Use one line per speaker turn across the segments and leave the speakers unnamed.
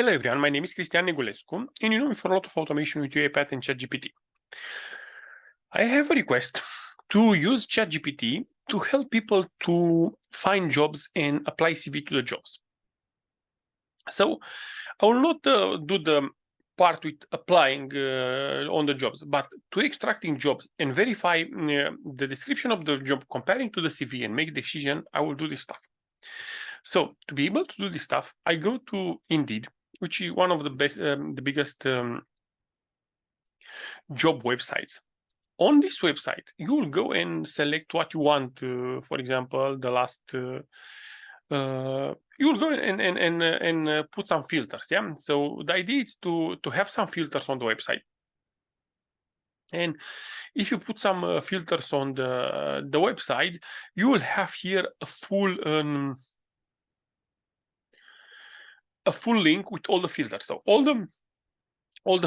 Hello everyone, my name is Cristian Negulescu, and you know me for a lot of automation with UiPath and ChatGPT. I have a request to use ChatGPT to help people to find jobs and apply CV to the jobs. So I will not do the part with applying on the jobs, but to extracting jobs and verify the description of the job, comparing to the CV and make decision, I will do this stuff. So to be able to do this stuff, I go to Indeed, which is one of the best, the biggest job websites. On this website, you will go and select what you want. For example, the last, you will go and put some filters. Yeah. So the idea is to have some filters on the website. And if you put some filters on the website, you will have here a full link with all the filters. So all the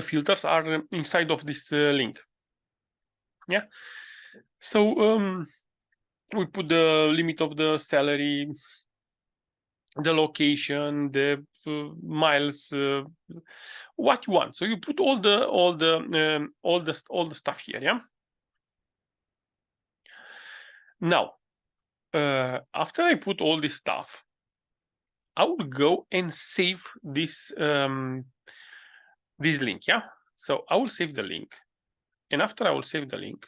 filters are inside of this link. Yeah. So we put the limit of the salary, the location, the miles, what you want. So you put all the stuff here. Yeah. Now, after I put all this stuff, I will go and save this this link. Yeah. So I will save the link, and after I will save the link,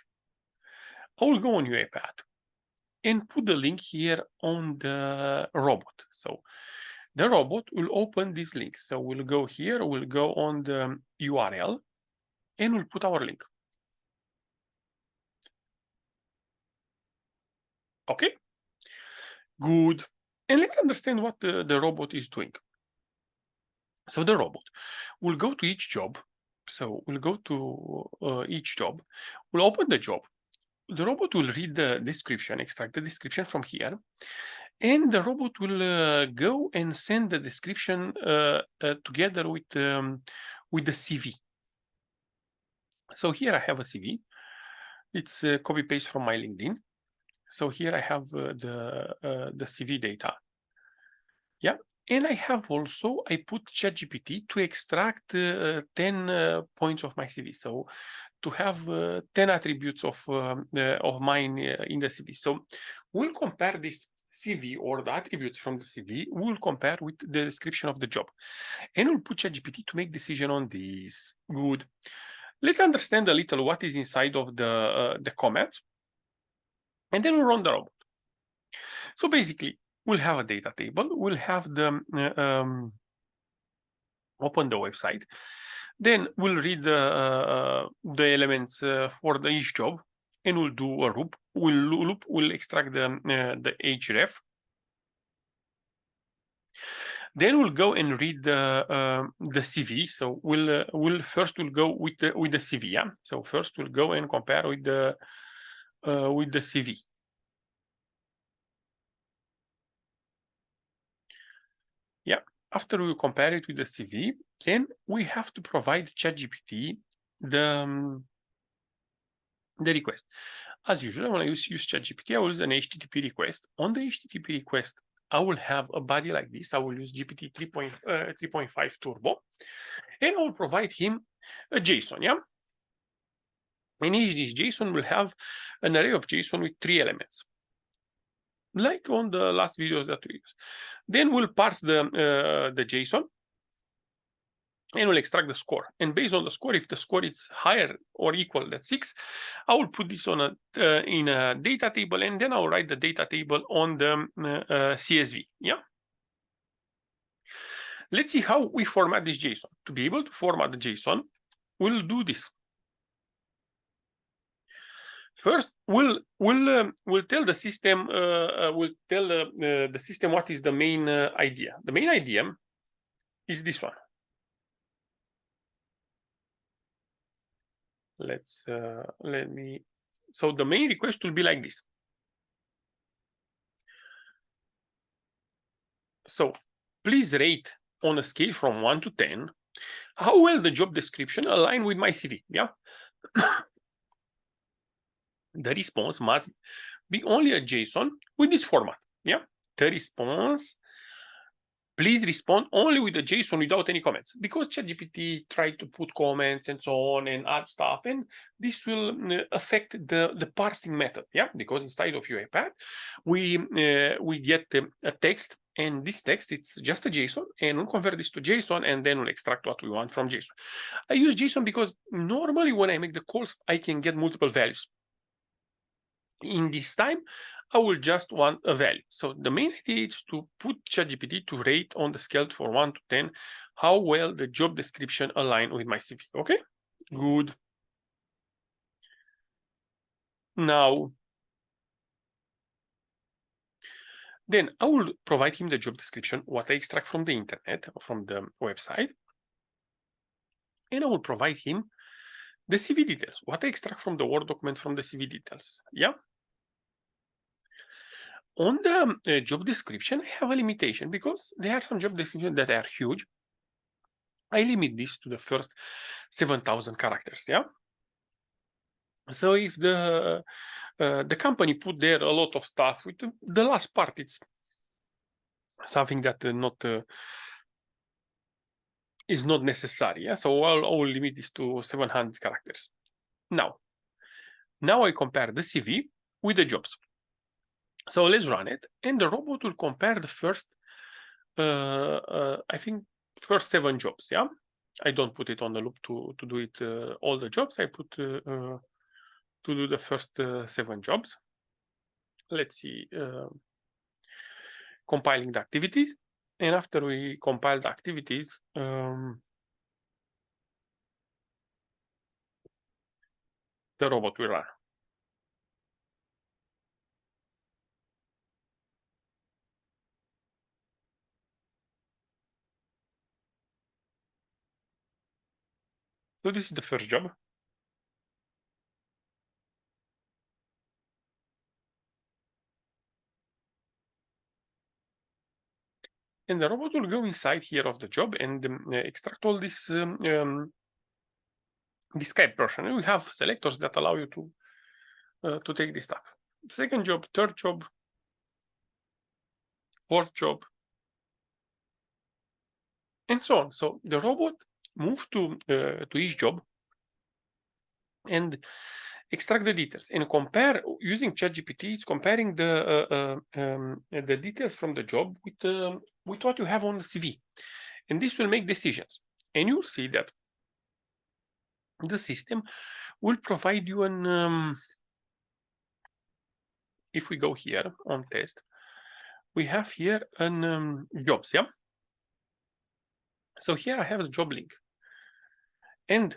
I will go on UiPath and put the link here on the robot. So the robot will open this link. So we'll go here, we'll go on the URL, and we'll put our link. Okay, good. And let's understand what the robot is doing. So the robot will go to each job. So we'll go to each job, we'll open the job. The robot will read the description, extract the description from here, and the robot will go and send the description together with the CV. So here I have a CV. It's copy paste from my LinkedIn. So here I have the CV data. Yeah, and I have also, I put ChatGPT to extract 10 points of my CV. So to have 10 attributes of mine in the CV. So we'll compare this CV or the attributes from the CV, we'll compare with the description of the job. And we'll put ChatGPT to make decision on this. Good. Let's understand a little what is inside of the comments, and then we'll run the robot. So basically, we'll have a data table, we'll have the open the website, then we'll read the elements for each job, and we'll do a loop. We'll extract the href. Then we'll go and read the CV. So we'll first go with the CV. Yeah. So first we'll go and compare with the CV. Yeah. After we compare it with the CV, then we have to provide ChatGPT the request. As usual, when I use ChatGPT, I will use an HTTP request. On the HTTP request, I will have a body like this. I will use GPT 3.5 Turbo, and I will provide him a JSON. Yeah. And each this JSON will have an array of JSON with 3 elements, like on the last videos that we use. Then we'll parse the JSON, and we'll extract the score. And based on the score, if the score is higher or equal to 6, I will put this on in a data table, and then I'll write the data table on the CSV. Yeah. Let's see how we format this JSON. To be able to format the JSON, we'll do this. First, we'll tell the system the system what is the main idea. The main idea is this one. So the main request will be like this. So please rate on a scale from 1 to 10 how well the job description align with my CV. Yeah. The response must be only a JSON with this format. Yeah. The response please respond only with the JSON without any comments, because ChatGPT tried to put comments and so on and add stuff, and this will affect the parsing method. Yeah, because inside of UiPath, we get a text, and this text, it's just a JSON, and we'll convert this to JSON, and then we'll extract what we want from JSON. I use JSON because normally when I make the calls, I can get multiple values. In this time, I will just want a value. So the main idea is to put ChatGPT to rate on the scale for 1 to 10 how well the job description align with my CV. Okay, good. Now, then I will provide him the job description, what I extract from the internet, from the website, and I will provide him the CV details, what I extract from the Word document from the CV details. Yeah. On the job description, I have a limitation because there are some job descriptions that are huge. I limit this to the first 7,000 characters. Yeah. So if the company put there a lot of stuff, with the last part, it's something that not is not necessary. Yeah. So I will limit this to 700 characters. Now I compare the CV with the jobs. So let's run it, and the robot will compare the first, I think, first 7 jobs. Yeah. I don't put it on the loop to do it all the jobs. I put to do the first 7 jobs. Let's see, compiling the activities, and after we compile the activities, the robot will run. So this is the first job. And the robot will go inside here of the job and extract all this Skype version. We have selectors that allow you to take this stuff. Second job, third job, fourth job, and so on. So the robot moves to each job and extract the details and compare using ChatGPT. It's comparing the details from the job with what you have on the CV, and this will make decisions. And you'll see that the system will provide you an if we go here on test, we have here an jobs. Yeah. So here I have the job link, and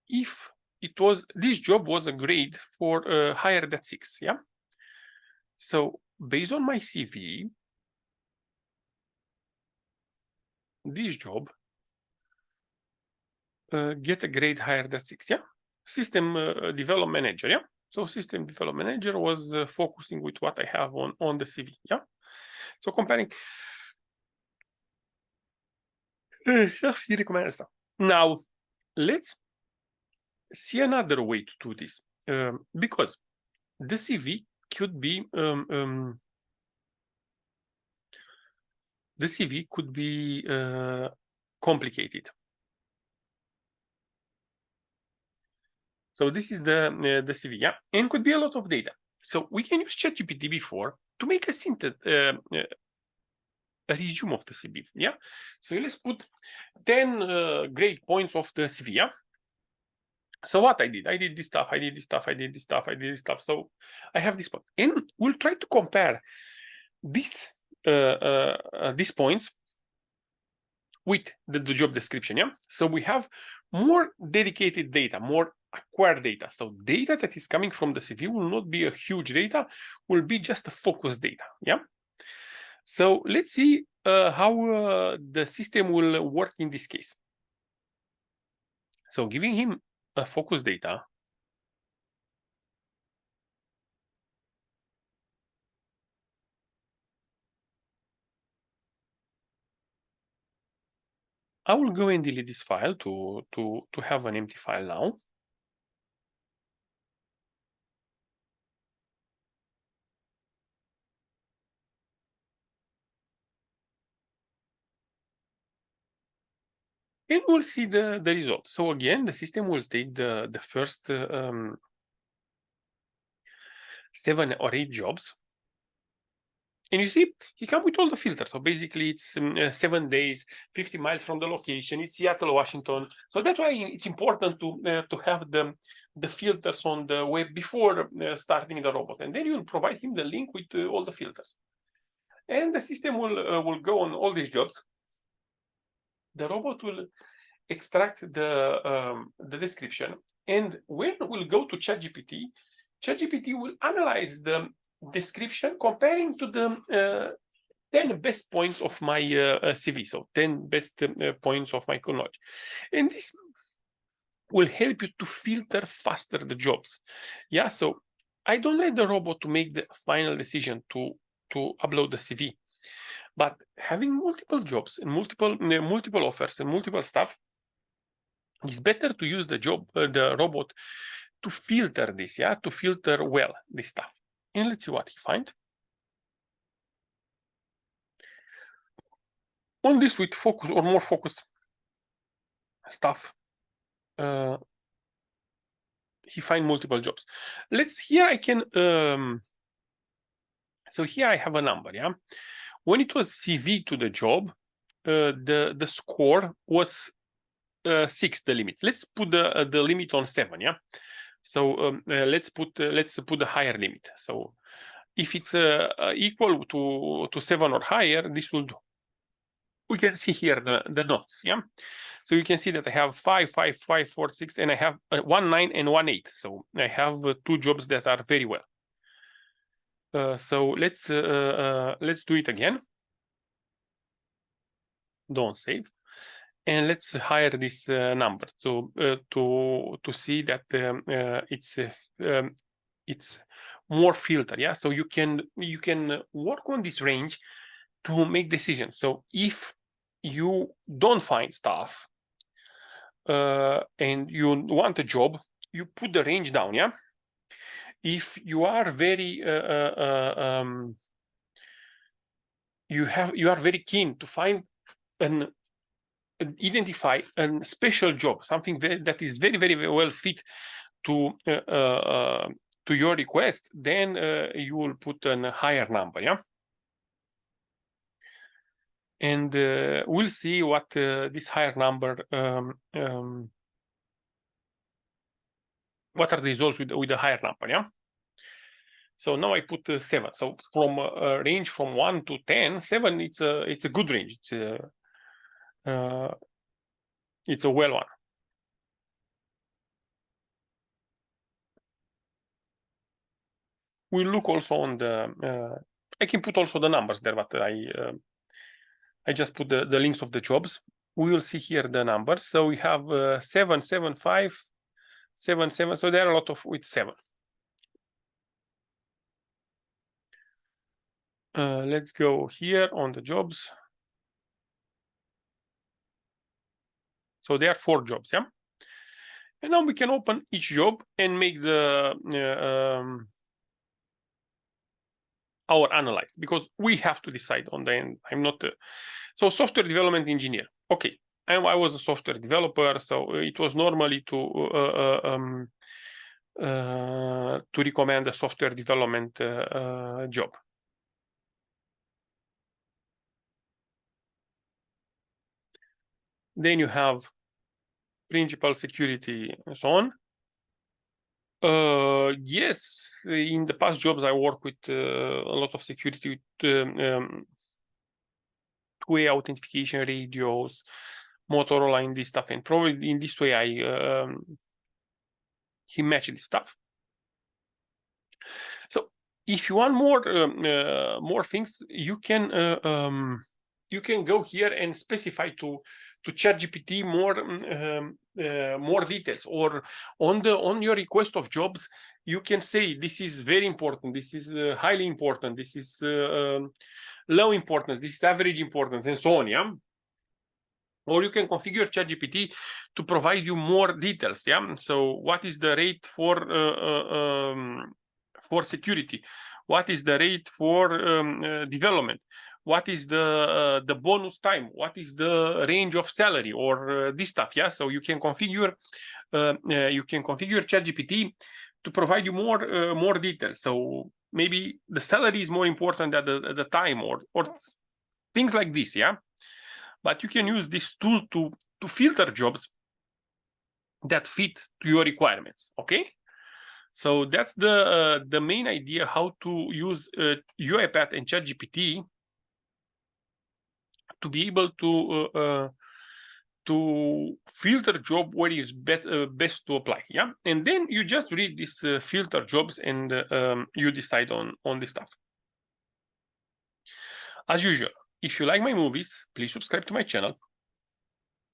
if it was this job was a grade for higher than 6. Yeah. So based on my CV, this job get a grade higher than 6. Yeah. System development manager. Yeah. So system development manager was focusing with what I have on the CV. Yeah. So comparing, he recommends stuff. Now let's see another way to do this, because the CV could be complicated. So this is the CV, yeah, and could be a lot of data. So we can use ChatGPT before to make a a resume of the CV, yeah. So let's put 10 grade points of the CV, yeah. So what I did this stuff, I did this stuff, I did this stuff, I did this stuff. So I have this point, and we'll try to compare these points with the job description. Yeah. So we have more dedicated data, more acquired data. So data that is coming from the CV will not be a huge data, will be just a focused data. Yeah. So let's see how the system will work in this case. So giving him a focus data, I will go and delete this file to have an empty file now. and we'll see the result. So again, the system will take the first 7 or 8 jobs. And you see, he come with all the filters. So basically, it's 7 days, 50 miles from the location. It's Seattle, Washington. So that's why it's important to have the filters on the web before starting the robot. And then you will provide him the link with all the filters. And the system will go on all these jobs. The robot will extract the description. And when we'll go to ChatGPT, ChatGPT will analyze the description comparing to the 10 best points of my CV, so 10 best points of my knowledge. And this will help you to filter faster the jobs. Yeah, so I don't let the robot to make the final decision to upload the CV, but having multiple jobs and multiple offers and multiple stuff, it's better to use the robot to filter this, yeah, to filter well this stuff. And let's see what he finds. On this with focus or more focused stuff, he find multiple jobs. Here I can, so here I have a number, yeah. When it was CV to the job, the score was 6, the limit. Let's put the limit on 7, yeah. So let's put the higher limit. So if it's equal to 7 or higher, this will do. We can see here the notes, yeah. So you can see that I have 5, 5, 5, 4, 6, and I have 1, 9, and 1, 8. So I have 2 jobs that are very well. So let's do it again. Don't save, and let's hire this number. So to see that it's more filter, yeah. So you can work on this range to make decisions. So if you don't find stuff and you want a job, you put the range down, yeah. If you are very you are very keen to find identify a special job, something that is very, very, very well fit to your request, then you will put a higher number, yeah. And we'll see what this higher number, what are the results with the higher number, yeah. So now I put 7. So from a range from 1 to 10, 7 it's a good range. It's a well one. We look also on the. I can put also the numbers there, but I just put the links of the jobs. We will see here the numbers. So we have 7, 7, 5, 7, 7. So there are a lot of with 7. Let's go here on the jobs. So there are 4 jobs, yeah. And now we can open each job and make the our analyze, because we have to decide on the end. I'm not so software development engineer. Okay, I was a software developer, so it was normally to recommend a software development job. Then you have principal security and so on. Yes, in the past jobs I work with a lot of security with two-way authentication radios, Motorola, in this stuff, and probably in this way he matched this stuff. So if you want more things, you can go here and specify to ChatGPT more details, or on your request of jobs, you can say this is very important, this is highly important, this is low importance, this is average importance, and so on, yeah. Or you can configure ChatGPT to provide you more details, yeah. So what is the rate for security? What is the rate for development? what is the bonus time, what is the range of salary, or this stuff. Yeah, so you can configure ChatGPT to provide you more details. So maybe the salary is more important at the time, or things like this. Yeah, but you can use this tool to filter jobs that fit to your requirements. Okay, so that's the main idea, how to use UiPath and ChatGPT to be able to filter job where is best to apply. Yeah, and then you just read these filter jobs, and you decide on this stuff. As usual, if you like my movies, please subscribe to my channel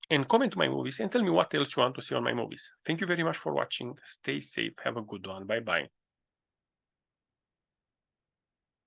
and comment my movies and tell me what else you want to see on my movies. Thank you very much for watching. Stay safe. Have a good one. Bye bye.